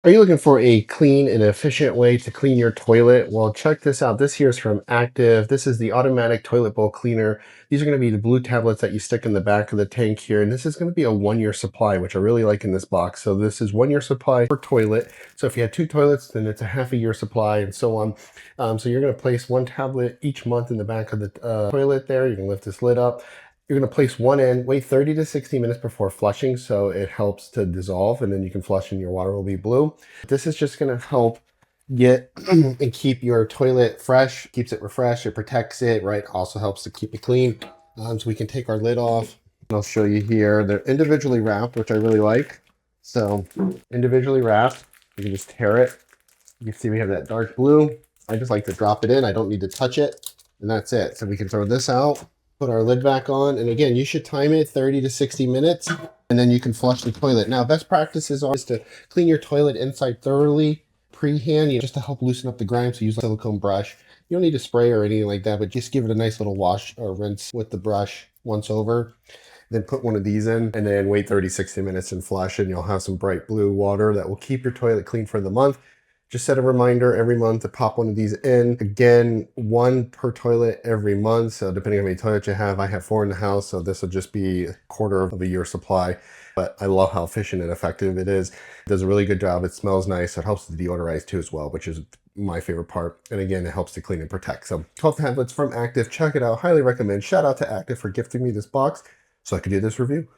Are you looking for a clean and efficient way to clean your toilet? Well, check this out. This here is from Active. This is the automatic toilet bowl cleaner. These are going to be the blue tablets that you stick in the back of the tank here. And this is going to be a 1 year supply, which I really like in this box. So this is 1 year supply per toilet. So if you had two toilets, then it's a half a year supply and so on. So you're going to place one tablet each month in the back of the toilet there. You can lift this lid up. You're going to place one in, wait 30 to 60 minutes before flushing so it helps to dissolve and then you can flush and your water will be blue. This is just going to help get and keep your toilet fresh, keeps it refreshed, it protects it, right? Also helps to keep it clean. So we can take our lid off. I'll show you here. They're individually wrapped, which I really like. So individually wrapped, you can just tear it. You can see we have that dark blue. I just like to drop it in. I don't need to touch it. And that's it. So we can throw this out, put our lid back on. And again, you should time it 30 to 60 minutes. And then you can flush the toilet. Now, best practices are to clean your toilet inside thoroughly, pre-hand, just to help loosen up the grime. So use a silicone brush. You don't need to spray or anything like that, but just give it a nice little wash or rinse with the brush once over. Then put one of these in and then wait 30, 60 minutes and flush, and you'll have some bright blue water that will keep your toilet clean for the month. Just set a reminder every month to pop one of these in. Again, one per toilet every month. So depending on how many toilets you have, I have 4 in the house. So this will just be a quarter of a year supply. But I love how efficient and effective it is. It does a really good job. It smells nice. It helps to deodorize too as well, which is my favorite part. And again, it helps to clean and protect. So 12 tablets from Active. Check it out. Highly recommend. Shout out to Active for gifting me this box so I could do this review.